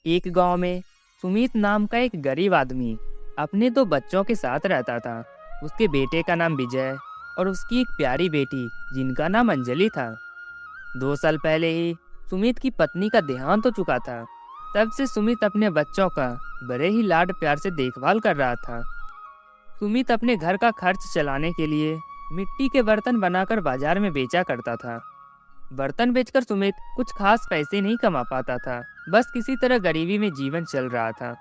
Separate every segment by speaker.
Speaker 1: एक गांव में सुमित नाम का एक गरीब आदमी अपने दो बच्चों के साथ रहता था। उसके बेटे का नाम विजय और उसकी एक प्यारी बेटी जिनका नाम अंजलि था। 2 साल पहले ही सुमित की पत्नी का देहांत हो चुका था। तब से सुमित अपने बच्चों का बड़े ही लाड प्यार से देखभाल कर रहा था। सुमित अपने घर का खर्च चलाने के लिए मिट्टी के बर्तन बनाकर बाजार में बेचा करता था। बर्तन बेचकर सुमित कुछ खास पैसे नहीं कमा पाता था, बस किसी तरह गरीबी में जीवन चल रहा था।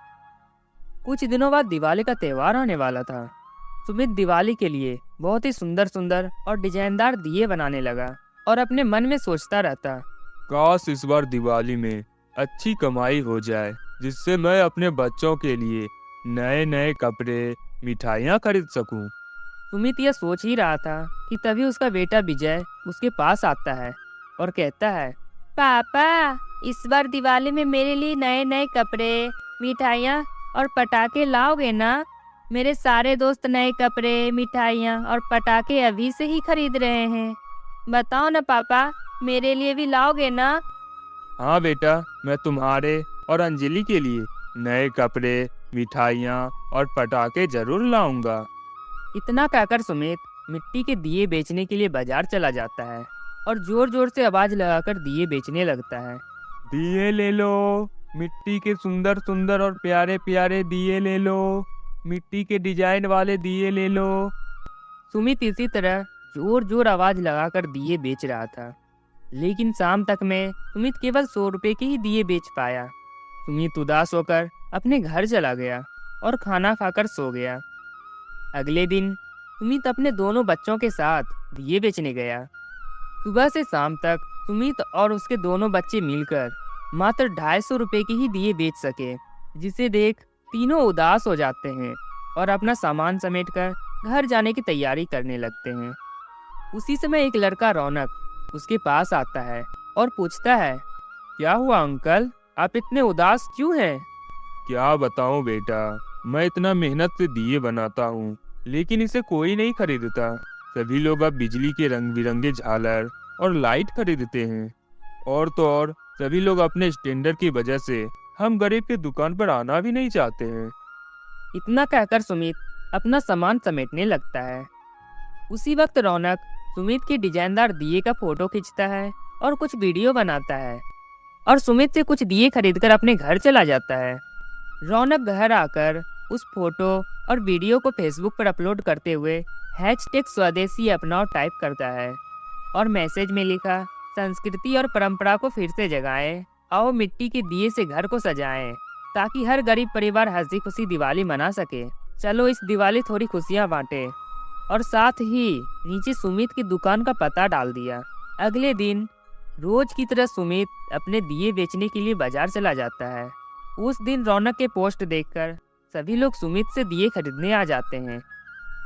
Speaker 1: कुछ दिनों बाद दिवाली का त्योहार आने वाला था। सुमित दिवाली के लिए बहुत ही सुंदर सुंदर और डिजाइनदार दिए बनाने लगा और अपने मन में सोचता रहता,
Speaker 2: काश इस बार दिवाली में अच्छी कमाई हो जाए, जिससे मैं अपने बच्चों के लिए नए नए कपड़े, मिठाइयाँ खरीद सकूं।
Speaker 1: सुमित यह सोच ही रहा था कि तभी उसका बेटा विजय उसके पास आता है और कहता है,
Speaker 3: पापा, इस बार दिवाली में मेरे लिए नए नए कपड़े, मिठाइयाँ और पटाखे लाओगे ना? मेरे सारे दोस्त नए कपड़े, मिठाइयाँ और पटाखे अभी से ही खरीद रहे हैं। बताओ ना पापा, मेरे लिए भी लाओगे ना?
Speaker 2: हाँ बेटा, मैं तुम्हारे और अंजलि के लिए नए कपड़े, मिठाइयाँ और पटाखे जरूर लाऊंगा।
Speaker 1: इतना कहकर सुमित मिट्टी के दिए बेचने के लिए बाजार चला जाता है और जोर जोर से आवाज लगाकर दिए बेचने लगता है।
Speaker 2: दिए ले लो, मिट्टी के सुंदर सुंदर और प्यारे प्यारे दिए ले लो, मिट्टी के डिजाइन वाले दिए ले लो।
Speaker 1: सुमित इसी तरह जोर जोर आवाज लगाकर दिए बेच रहा था, लेकिन शाम तक में सुमित केवल 100 रुपए के ही दिए बेच पाया। सुमित उदास होकर अपने घर चला गया और खाना खाकर सो गया। अगले दिन सुमित अपने दोनों बच्चों के साथ दिए बेचने गया। सुबह से शाम तक सुमित और उसके दोनों बच्चे मिलकर मात्र 250 रुपए के ही दिए बेच सके, जिसे देख तीनों उदास हो जाते हैं और अपना सामान समेटकर घर जाने की तैयारी करने लगते हैं। उसी समय एक लड़का रौनक उसके पास आता है और पूछता है,
Speaker 2: क्या हुआ अंकल,
Speaker 1: आप इतने उदास क्यों हैं?
Speaker 2: क्या बताऊं बेटा, मैं इतना मेहनत से दिए बनाता हूँ, लेकिन इसे कोई नहीं खरीदता। सभी लोग अब बिजली के रंग बिरंगे झालर और लाइट खरीदते हैं, और तो और सभी लोग अपने स्टैंडर्ड की वजह से हम गरीब की दुकान पर आना भी नहीं चाहते हैं।
Speaker 1: इतना कहकर सुमित अपना सामान समेटने लगता है। उसी वक्त रौनक सुमित के डिजाइनदार दिए का फोटो खींचता है और कुछ वीडियो बनाता है और सुमित से कुछ दिए खरीदकर अपने घर चला जाता है। रौनक घर आकर उस फोटो और वीडियो को फेसबुक पर अपलोड करते हुए #स्वदेशी अपनाओ टाइप करता है और मैसेज में लिखा, संस्कृति और परंपरा को फिर से जगाएं, आओ मिट्टी के दिए से घर को सजाएं, ताकि हर गरीब परिवार हंसी खुशी दिवाली मना सके। चलो इस दिवाली थोड़ी खुशियां बांटे। और साथ ही नीचे सुमित की दुकान का पता डाल दिया। अगले दिन रोज की तरह सुमित अपने दिए बेचने के लिए बाजार चला जाता है। उस दिन रौनक के पोस्ट देखकर सभी लोग सुमित से दिए खरीदने आ जाते हैं।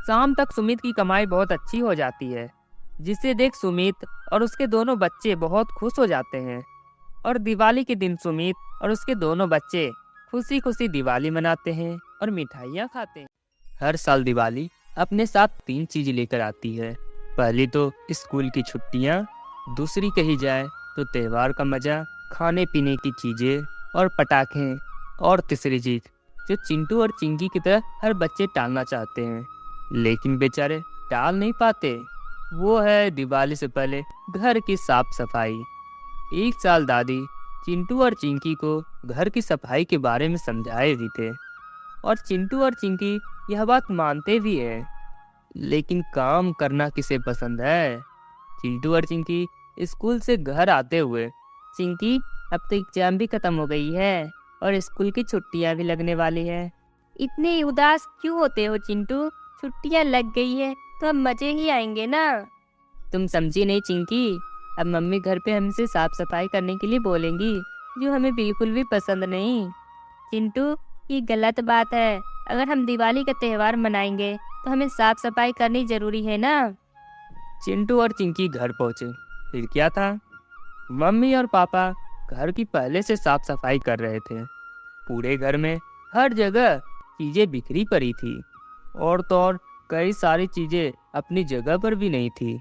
Speaker 1: शाम तक सुमित की कमाई बहुत अच्छी हो जाती है, जिसे देख सुमित और उसके दोनों बच्चे बहुत खुश हो जाते हैं। और दिवाली के दिन सुमित और उसके दोनों बच्चे खुशी खुशी दिवाली मनाते हैं और मिठाइयाँ खाते हैं। हर साल दिवाली अपने साथ 3 चीज लेकर आती है। पहली तो स्कूल की छुट्टियाँ, दूसरी कही जाए तो त्योहार का मजा, खाने पीने की चीजें और पटाखे, और तीसरी चीज जो चिंटू और चिंकी की तरह हर बच्चे टालना चाहते हैं, लेकिन बेचारे टाल नहीं पाते, वो है दिवाली से पहले घर की साफ सफाई। एक साल दादी चिंटू और चिंकी को घर की सफाई के बारे में समझाए भी थे, और चिंटू और चिंकी यह बात मानते भी हैं। लेकिन काम करना किसे पसंद है? चिंटू और चिंकी स्कूल से घर आते हुए,
Speaker 3: चिंकी, अब तो एग्जाम भी खत्म हो गई है और स्कूल की छुट्टियां भी लगने वाली है। इतने उदास क्यों होते हो चिंटू? छुट्टियां लग गई है तो अब मजे ही आएंगे ना।
Speaker 1: तुम समझी नहीं चिंकी, अब मम्मी घर पे हमसे साफ सफाई करने के लिए बोलेंगी, जो हमें बिल्कुल भी पसंद नहीं।
Speaker 3: चिंटू, ये गलत बात है। अगर हम दिवाली का त्योहार मनाएंगे तो हमें साफ सफाई करनी जरूरी है ना।
Speaker 1: चिंटू और चिंकी घर पहुंचे। फिर क्या था, मम्मी और पापा घर की पहले से साफ सफाई कर रहे थे। पूरे घर में हर जगह चीजें बिखरी पड़ी थी, और तो और कई सारी चीजें अपनी जगह पर भी नहीं थी।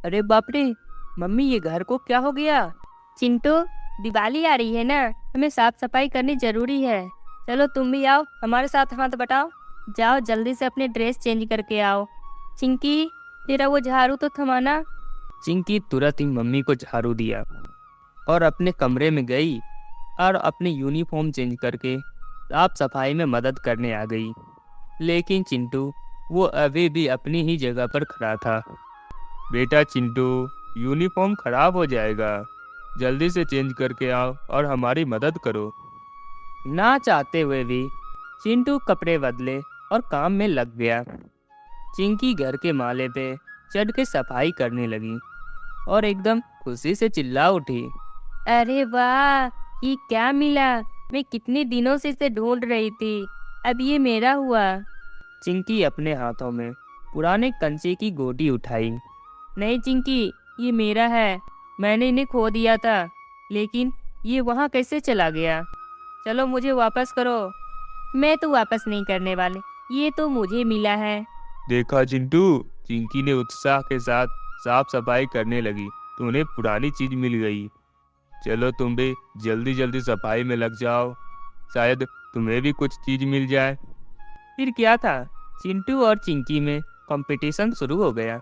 Speaker 1: अरे बाप रे, मम्मी ये घर को क्या हो गया?
Speaker 3: चिंटू, दिवाली आ रही है ना, हमें साफ सफाई करनी जरूरी है। चलो तुम भी आओ, हमारे साथ हाथ बटाओ। जाओ जल्दी से अपने ड्रेस चेंज करके आओ। चिंकी, तेरा वो झाड़ू तो थमाना।
Speaker 1: चिंकी तुरंत ही मम्मी को झाड़ू दिया और अपने कमरे में गई और अपनी यूनिफॉर्म चेंज करके साफ सफाई में मदद करने आ गई। लेकिन चिंटू वो अभी भी अपनी ही जगह पर खड़ा था।
Speaker 2: बेटा चिंटू, यूनिफॉर्म खराब हो जाएगा, जल्दी से चेंज करके आओ और हमारी मदद करो।
Speaker 1: ना चाहते हुए भी चिंटू कपड़े बदले और काम में लग गया। चिंकी घर के माले पे चढ़ के सफाई करने लगी और एकदम खुशी से चिल्ला उठी।
Speaker 3: अरे वाह, ये क्या मिला? मैं कितने दिनों से इसे ढूंढ रही थी, अब ये मेरा हुआ।
Speaker 1: चिंकी अपने हाथों में पुराने कंचे की गोटी उठाई।
Speaker 3: नहीं चिंकी, ये मेरा है, मैंने इन्हें खो दिया था, लेकिन ये वहाँ कैसे चला गया? चलो मुझे वापस करो। मैं तो वापस नहीं करने वाली, ये तो मुझे मिला है।
Speaker 2: देखा चिंटू, चिंकी ने उत्साह के साथ साफ सफाई करने लगी तो उन्हें पुरानी चीज मिल गई। चलो तुम भी जल्दी जल्दी सफाई में लग जाओ, शायद तुम्हें भी कुछ चीज मिल जाए।
Speaker 1: फिर क्या था, चिंटू और चिंकी में कंपटीशन शुरू हो गया।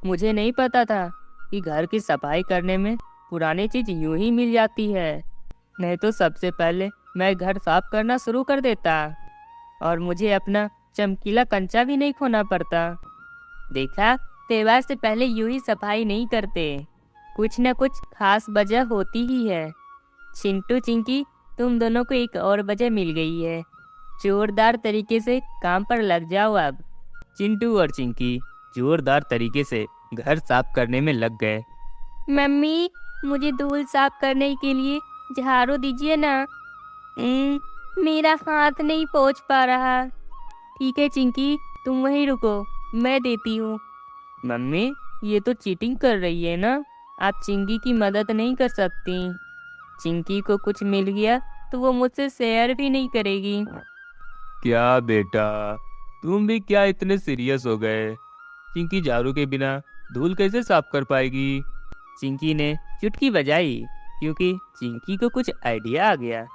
Speaker 3: मुझे नहीं पता था
Speaker 1: कि घर की सफाई करने में पुरानी चीज यूं ही मिल जाती है, नहीं तो सबसे पहले मैं घर साफ करना शुरू कर देता और मुझे अपना चमकीला कंचा भी नहीं खोना पड़ता।
Speaker 3: देखा, त्योहार से पहले यूं ही सफाई नहीं करते, कुछ न कुछ खास वजह होती ही है। चिंटू चिंकी, तुम दोनों को एक और वजह मिल गई है, जोरदार तरीके से काम पर लग जाओ अब।
Speaker 1: चिंटू और चिंकी जोरदार तरीके से घर साफ करने में लग गए।
Speaker 3: मम्मी, मुझे धूल साफ करने के लिए झाड़ू दीजिए ना। मेरा हाथ नहीं पहुंच पा रहा। ठीक है चिंकी, तुम वहीं रुको, मैं देती हूँ।
Speaker 1: मम्मी, ये तो चीटिंग कर रही है ना, आप चिंकी की मदद नहीं कर सकती। चिंकी को कुछ मिल गया तो वो मुझसे शेयर भी नहीं करेगी।
Speaker 2: क्या बेटा, तुम भी क्या इतने सीरियस हो गए? चिंकी झाड़ू के बिना धूल कैसे साफ कर पाएगी?
Speaker 1: चिंकी ने चुटकी बजाई क्योंकि चिंकी को कुछ आइडिया आ गया।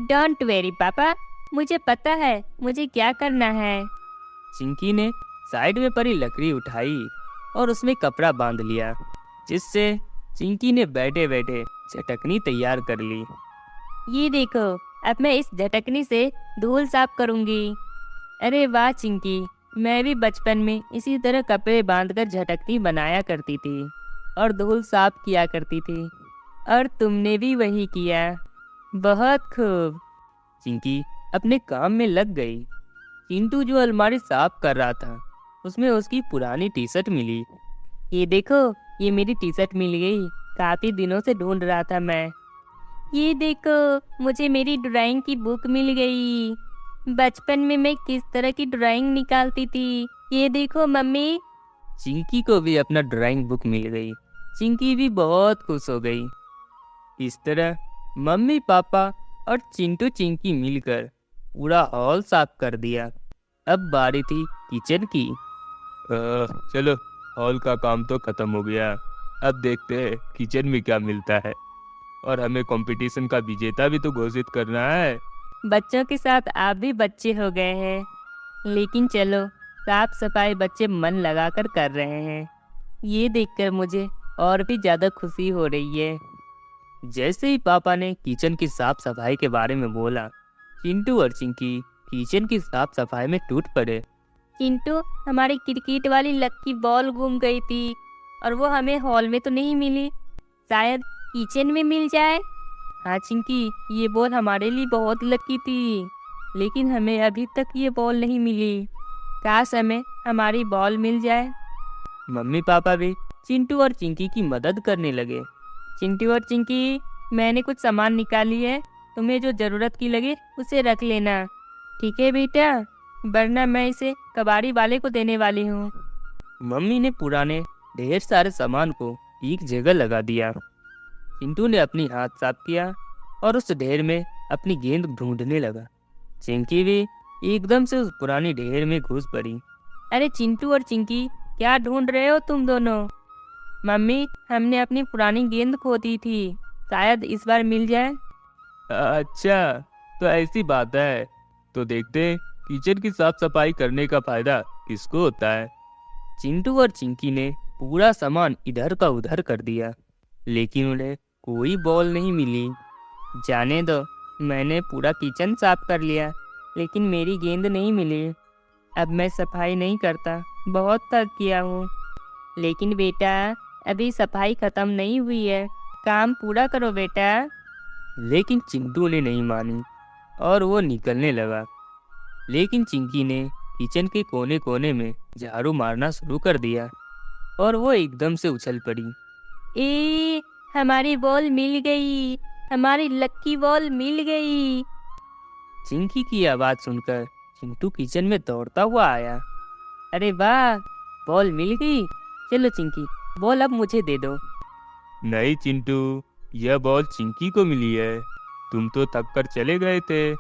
Speaker 3: डोंट वेरी पापा, मुझे पता है मुझे क्या करना है।
Speaker 1: चिंकी ने साइड में पड़ी लकड़ी उठाई और उसमें कपड़ा बांध लिया, जिससे चिंकी ने बैठे बैठे झटकनी तैयार कर ली।
Speaker 3: ये देखो, अब मैं इस झटकनी से धूल साफ करूंगी। अरे वाह चिंकी, मैं भी बचपन में इसी तरह कपड़े बांधकर झटकनी बनाया करती थी और धूल साफ किया करती थी, और तुमने भी वही किया। बहुत खूब।
Speaker 1: चिंकी अपने काम में लग गई। चिंटू जो अलमारी साफ कर रहा था, उसमें उसकी पुरानी टी शर्ट मिली।
Speaker 3: ये देखो, ये मेरी टी शर्ट मिल गई, काफी दिनों से ढूंढ रहा था मैं। ये देखो, मुझे मेरी ड्राइंग की बुक मिल गई। बचपन में मैं किस तरह की ड्राइंग निकालती थी, ये देखो मम्मी।
Speaker 1: चिंकी को भी अपना ड्राइंग बुक मिल गई। चिंकी भी बहुत खुश हो गई। इस तरह मम्मी पापा और चिंटू चिंकी मिलकर पूरा हॉल साफ कर दिया। अब बारी थी किचन की।
Speaker 2: चलो, हॉल का काम तो खत्म हो गया, अब देखते हैं किचन में क्या मिलता है, और हमें कंपटीशन का विजेता भी तो घोषित करना है।
Speaker 3: बच्चों के साथ आप भी बच्चे हो गए हैं, लेकिन चलो, साफ सफाई बच्चे मन लगाकर कर रहे हैं, ये देखकर मुझे और भी ज्यादा खुशी हो रही है।
Speaker 1: जैसे ही पापा ने किचन की साफ सफाई के बारे में बोला, चिंटू और चिंकी किचन की साफ सफाई में टूट पड़े।
Speaker 3: चिंटू, हमारी क्रिकेट वाली लक्की बॉल गुम गई थी और वो हमें हॉल में तो नहीं मिली, शायद किचन में मिल जाए।
Speaker 1: हाँ चिंकी, ये बॉल हमारे लिए बहुत लकी थी, लेकिन हमें अभी तक ये बॉल नहीं मिली।
Speaker 3: काश हमें हमारी बॉल मिल जाए।
Speaker 1: मम्मी पापा भी चिंटू और चिंकी की मदद करने लगे।
Speaker 3: चिंटू और चिंकी, मैंने कुछ सामान निकाली है, तुम्हें जो जरूरत की लगे उसे रख लेना, ठीक है बेटा, वरना मैं इसे कबाड़ी वाले को देने वाली हूँ।
Speaker 1: मम्मी ने पुराने ढेर सारे सामान को एक जगह लगा दिया। चिंटू ने अपनी हाथ साफ किया और उस ढेर में अपनी गेंद ढूंढने लगा। चिंकी भी एकदम से उस पुरानी ढेर में घुस पड़ी।
Speaker 3: अरे चिंटू और चिंकी, क्या ढूंढ रहे हो तुम दोनों? मम्मी, हमने अपनी पुरानी गेंद खो दी थी। शायद इस बार मिल जाए।
Speaker 2: अच्छा, तो ऐसी बात है। तो देखते हैं किचन की साफ सफाई करने का फायदा किसको होता है।
Speaker 1: चिंटू और चिंकी ने पूरा सामान इधर का उधर कर दिया, लेकिन उन्हें कोई बॉल नहीं मिली। जाने दो, मैंने पूरा किचन साफ कर लिया, लेकिन मेरी गेंद नहीं मिली। अब मैं सफाई नहीं करता, बहुत थक गया हूँ। लेकिन बेटा, अभी सफाई खत्म नहीं हुई है, काम पूरा करो बेटा। लेकिन चिंटू ने नहीं मानी और वो निकलने लगा। लेकिन चिंकी ने किचन के कोने कोने में झाड़ू मारना शुरू कर दिया और वो एकदम से उछल पड़ी।
Speaker 3: ए, हमारी बॉल मिल गई, हमारी लक्की बॉल मिल गई।
Speaker 1: चिंकी की आवाज़ सुनकर चिंटू किचन में दौड़ता हुआ आया। अरे वाह, बॉल मिल गई। चलो चिंकी, बॉल अब मुझे दे दो।
Speaker 2: नहीं चिंटू, यह बॉल चिंकी को मिली है। तुम तो थक कर चले गए थे,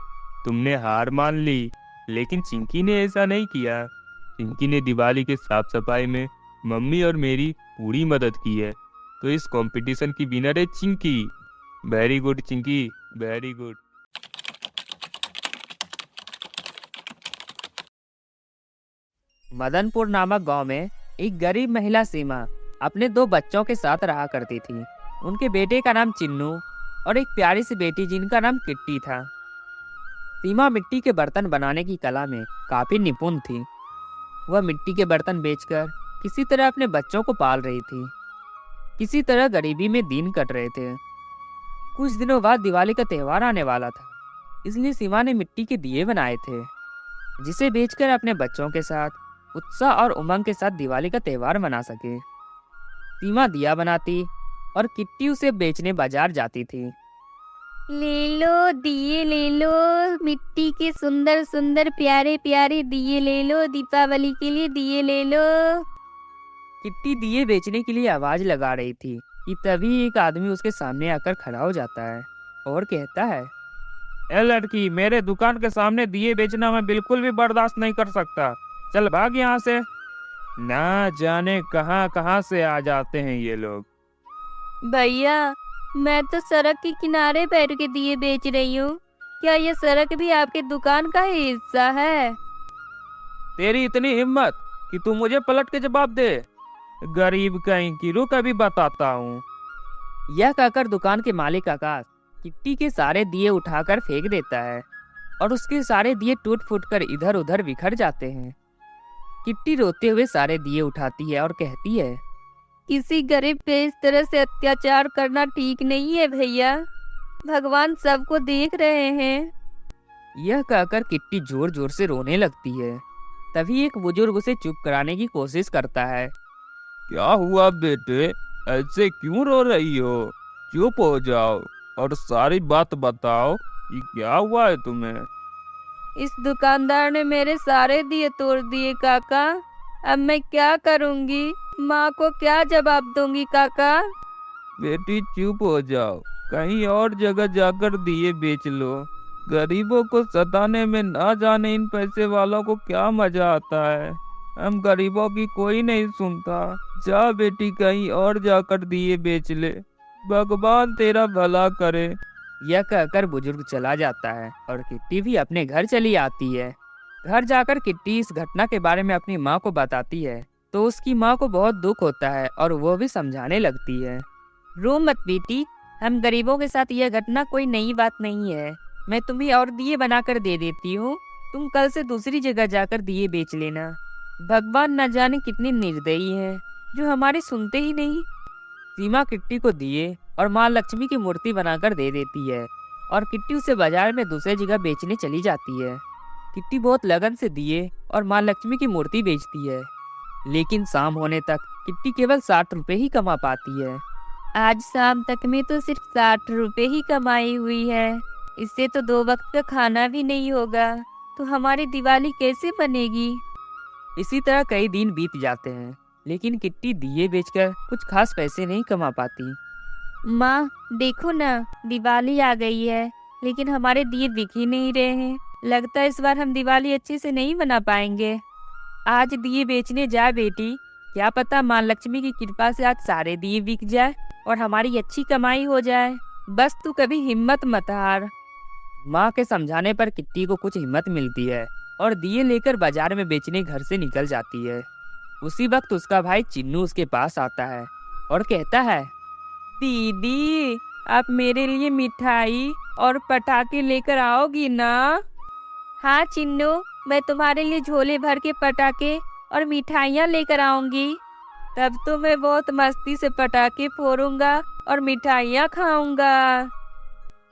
Speaker 2: तुमने हार मान ली। लेकिन चिंकी ने ऐसा नहीं किया। चिंकी ने दिवाली के साफ सफाई में मम्मी और मेरी पूरी मदद की है। तो इस कंपटीशन की विनर है Chinki. Very good Chinki, very good.
Speaker 1: Madanpur नामक गांव में एक गरीब महिला सीमा अपने 2 बच्चों के साथ रहा करती थी। उनके बेटे का नाम चिन्नू और एक प्यारी सी बेटी जिनका नाम किट्टी था। सीमा मिट्टी के बर्तन बनाने की कला में काफी निपुण थी। वह मिट्टी के बर्तन बेचकर किसी तरह अपने बच्चों को पाल रही थी। किसी तरह गरीबी में दिन कट रहे थे। कुछ दिनों बाद दिवाली का त्यौहार आने वाला था, इसलिए सीमा ने मिट्टी के दिए बनाए थे, जिसे बेचकर अपने बच्चों के साथ उत्साह और उमंग के साथ दिवाली का त्यौहार मना सके। सीमा दिया बनाती और किट्टी उसे बेचने बाजार जाती थी।
Speaker 3: ले लो दिए, ले लो मिट्टी के सुंदर सुंदर प्यारे प्यारे दिए, ले लो दीपावली के लिए दिए ले लो।
Speaker 1: किट्टी दिए बेचने के लिए आवाज लगा रही थी कि तभी एक आदमी उसके सामने आकर खड़ा हो जाता है और कहता है, ए लड़की, मेरे दुकान के सामने दिए बेचना मैं बिल्कुल भी बर्दाश्त नहीं कर सकता। चल भाग यहाँ से। ना जाने कहाँ कहाँ से आ जाते हैं ये लोग।
Speaker 3: भैया, मैं तो सड़क के किनारे बैठ के दिए बेच रही हूँ। क्या ये सड़क भी आपके दुकान का ही हिस्सा है?
Speaker 1: तेरी इतनी हिम्मत कि तू मुझे पलट के जवाब दे? गरीब कहीं की, रुक अभी बताता हूँ। यह कहकर दुकान के मालिक आकाश किट्टी के सारे दिए उठाकर फेंक देता है और उसके सारे दिए टूट फूट कर इधर उधर बिखर जाते हैं। किट्टी रोते हुए सारे दिए उठाती है और कहती है,
Speaker 3: किसी गरीब पे इस तरह से अत्याचार करना ठीक नहीं है भैया। भगवान सबको देख रहे हैं।
Speaker 1: यह कहकर किट्टी जोर जोर से रोने लगती है। तभी एक बुजुर्ग उसे चुप कराने की कोशिश करता है।
Speaker 2: क्या हुआ बेटे, ऐसे क्यों रो रही हो? चुप हो जाओ और सारी बात बताओ कि क्या हुआ है तुम्हें।
Speaker 3: इस दुकानदार ने मेरे सारे दिए तोड़ दिए काका। अब मैं क्या करूंगी? माँ को क्या जवाब दूंगी काका?
Speaker 2: बेटी चुप हो जाओ, कहीं और जगह जाकर दिए बेच लो। गरीबों को सताने में ना जाने इन पैसे वालों को क्या मजा आता है। हम गरीबों की कोई नहीं सुनता। जा बेटी, कहीं और जाकर दिए बेच ले, भगवान तेरा भला करे।
Speaker 1: यह कहकर बुजुर्ग चला जाता है और किट्टी भी अपने घर चली आती है। घर जाकर किट्टी इस घटना के बारे में अपनी माँ को बताती है तो उसकी माँ को बहुत दुख होता है और वो भी समझाने लगती है। रो मत बेटी, हम गरीबों के साथ यह घटना कोई नई बात नहीं है। मैं तुम्हें और दिए बनाकर दे देती हूँ, तुम कल से दूसरी जगह जाकर दिए बेच लेना। भगवान न जाने कितने निर्दयी हैं जो हमारे सुनते ही नहीं। सीमा किट्टी को दिए और माँ लक्ष्मी की मूर्ति बनाकर दे देती है और किट्टी उसे बाजार में दूसरी जगह बेचने चली जाती है। किट्टी बहुत लगन से दिए और माँ लक्ष्मी की मूर्ति बेचती है, लेकिन शाम होने तक किट्टी केवल 60 रुपए ही कमा पाती है।
Speaker 3: आज शाम तक में तो सिर्फ 60 रुपए ही कमाई हुई है। इससे तो 2 वक्त का खाना भी नहीं होगा, तो हमारी दिवाली कैसे बनेगी?
Speaker 1: इसी तरह कई दिन बीत जाते हैं, लेकिन किट्टी दिए बेचकर कुछ खास पैसे नहीं कमा पाती।
Speaker 3: माँ देखो ना, दिवाली आ गई है, लेकिन हमारे दिए दिख ही नहीं रहे हैं। लगता है इस बार हम दिवाली अच्छे से नहीं मना पाएंगे। आज दिए बेचने जा बेटी, क्या पता माँ लक्ष्मी की कृपा से आज सारे दिए बिक जाए और हमारी अच्छी कमाई हो जाए। बस तू कभी हिम्मत मत हार।
Speaker 1: माँ के समझाने पर किट्टी को कुछ हिम्मत मिलती है और दिए लेकर बाजार में बेचने घर से निकल जाती है। उसी वक्त उसका भाई चिन्नू उसके पास आता है और कहता है,
Speaker 3: दीदी, आप मेरे लिए मिठाई और पटाखे लेकर आओगी ना? हाँ चिन्नू, मैं तुम्हारे लिए झोले भर के पटाखे और मिठाइयाँ लेकर आऊंगी। तब तो मैं बहुत मस्ती से पटाखे फोड़ूंगा और मिठाइयाँ खाऊंगा।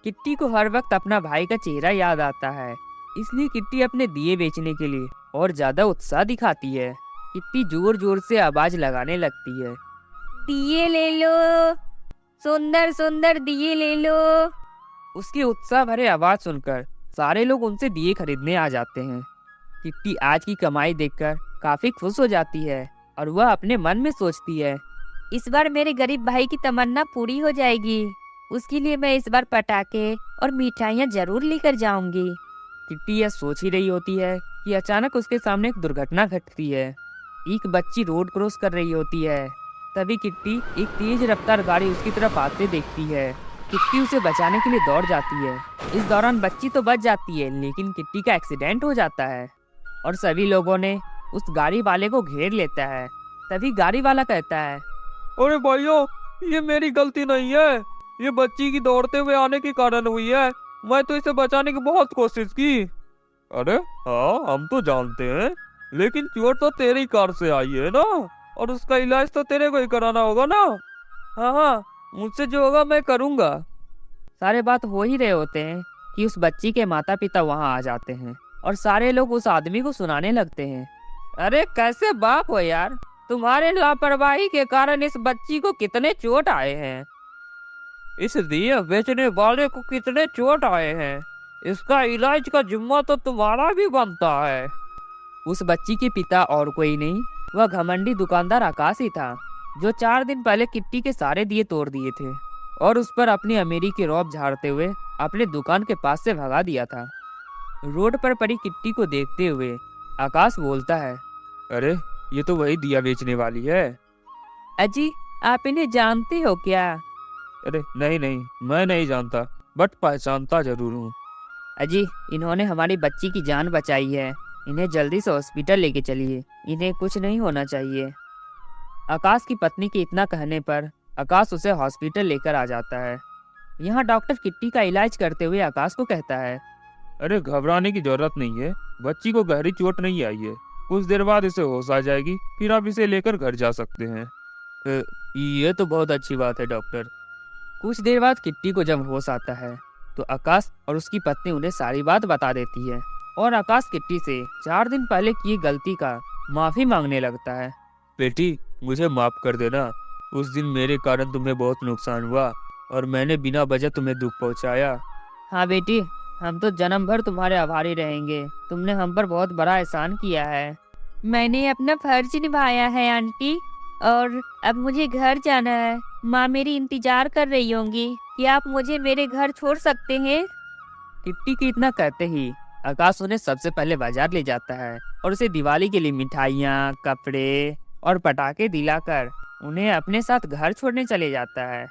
Speaker 1: किट्टी को हर वक्त अपना भाई का चेहरा याद आता है, इसलिए किट्टी अपने दिए बेचने के लिए और ज्यादा उत्साह दिखाती है। किट्टी जोर जोर से आवाज लगाने लगती है,
Speaker 3: दिए ले लो, सुंदर सुंदर दिए ले लो।
Speaker 1: उसके उत्साह भरे आवाज सुनकर सारे लोग उनसे दिए खरीदने आ जाते हैं। किट्टी आज की कमाई देखकर काफी खुश हो जाती है और वह अपने मन में सोचती है,
Speaker 3: इस बार मेरे गरीब भाई की तमन्ना पूरी हो जाएगी। उसके लिए मैं इस बार पटाखे और मिठाइयाँ जरूर लेकर जाऊंगी।
Speaker 1: किट्टी यह सोच ही रही होती है कि अचानक उसके सामने एक दुर्घटना घटती है। एक बच्ची रोड क्रॉस कर रही होती है। तभी किट्टी एक तेज रफ्तार गाड़ी उसकी तरफ आते देखती है। किट्टी उसे बचाने के लिए दौड़ जाती है। इस दौरान बच्ची तो बच जाती है, लेकिन किट्टी का एक्सीडेंट हो जाता है और सभी लोगों ने उस गाड़ी वाले को घेर लेता है। तभी गाड़ी वाला कहता है,
Speaker 2: अरे भाइयों, ये मेरी गलती नहीं है, ये बच्ची की दौड़ते हुए आने के कारण हुई है। मैं तो इसे बचाने की बहुत कोशिश की। अरे हाँ, हम तो जानते हैं, लेकिन चोट तो तेरी कार से आई है ना, और उसका इलाज तो तेरे को ही कराना होगा ना।
Speaker 1: हाँ हाँ, मुझसे जो होगा मैं करूँगा। सारे बात हो ही रहे होते हैं कि उस बच्ची के माता पिता वहाँ आ जाते हैं और सारे लोग उस आदमी को सुनाने लगते हैं, अरे कैसे बाप हो यार, तुम्हारे लापरवाही के कारण इस बच्ची को कितने चोट आए हैं। इस दिए बेचने वाले को कितने चोट आए हैं। इसका इलाज का जिम्मा तो तुम्हारा भी बनता है। उस बच्ची के पिता और कोई नहीं, वह घमंडी दुकानदार आकाश ही था, जो 4 दिन पहले किट्टी के सारे दिए तोड़ दिए थे और उस पर अपनी अमीरी की रौब झाड़ते हुए अपने दुकान के पास से भगा दिया था। रोड पर पड़ी किट्टी को देखते हुए आकाश बोलता है,
Speaker 2: अरे ये तो वही दिया बेचने वाली है।
Speaker 3: अजी, आप इन्हें जानते हो क्या?
Speaker 2: अरे नहीं नहीं, मैं नहीं जानता, बट पहचानता जरूर हूँ।
Speaker 1: अजी, इन्होंने हमारी बच्ची की जान बचाई है, इन्हें जल्दी से हॉस्पिटल लेके चलिए, इन्हें कुछ नहीं होना चाहिए। आकाश की पत्नी के इतना कहने पर आकाश उसे हॉस्पिटल लेकर आ जाता है। यहाँ डॉक्टर किट्टी का इलाज करते हुए आकाश को कहता है,
Speaker 2: अरे घबराने की जरूरत नहीं है, बच्ची को गहरी चोट नहीं आई है, कुछ देर बाद इसे होश आ जाएगी, फिर आप इसे लेकर घर जा सकते हैं।
Speaker 1: ये तो बहुत अच्छी बात है डॉक्टर। कुछ देर बाद किट्टी को जब होश आता है तो आकाश और उसकी पत्नी उन्हें सारी बात बता देती है और आकाश किट्टी से 4 दिन पहले की गलती का माफी मांगने लगता है।
Speaker 2: बेटी, मुझे माफ कर देना, उस दिन मेरे कारण तुम्हें बहुत नुकसान हुआ और मैंने बिना वजह तुम्हें दुख पहुंचाया।
Speaker 1: हाँ बेटी, हम तो जन्म भर तुम्हारे आभारी रहेंगे, तुमने हम पर बहुत बड़ा एहसान किया है।
Speaker 3: मैंने अपना फर्ज निभाया है आंटी, और अब मुझे घर जाना है। माँ मेरी इंतजार कर रही होंगी। क्या आप मुझे मेरे घर छोड़ सकते हैं?
Speaker 1: किट्टी के इतना कहते ही आकाश उन्हें सबसे पहले बाजार ले जाता है और उसे दिवाली के लिए मिठाइयाँ, कपड़े और पटाखे दिलाकर उन्हें अपने साथ घर छोड़ने चले जाता है।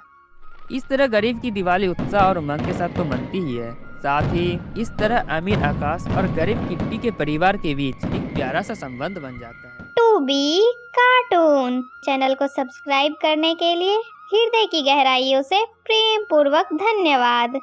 Speaker 1: इस तरह गरीब की दिवाली उत्साह और उमंग के साथ तो मनती ही है, साथ ही इस तरह अमीर आकाश और गरीब किट्टी के परिवार के बीच एक प्यारा सा संबंध बन जाता है।
Speaker 4: टू बी कार्टून चैनल को सब्सक्राइब करने के लिए हृदय की गहराइयों से प्रेम पूर्वक धन्यवाद।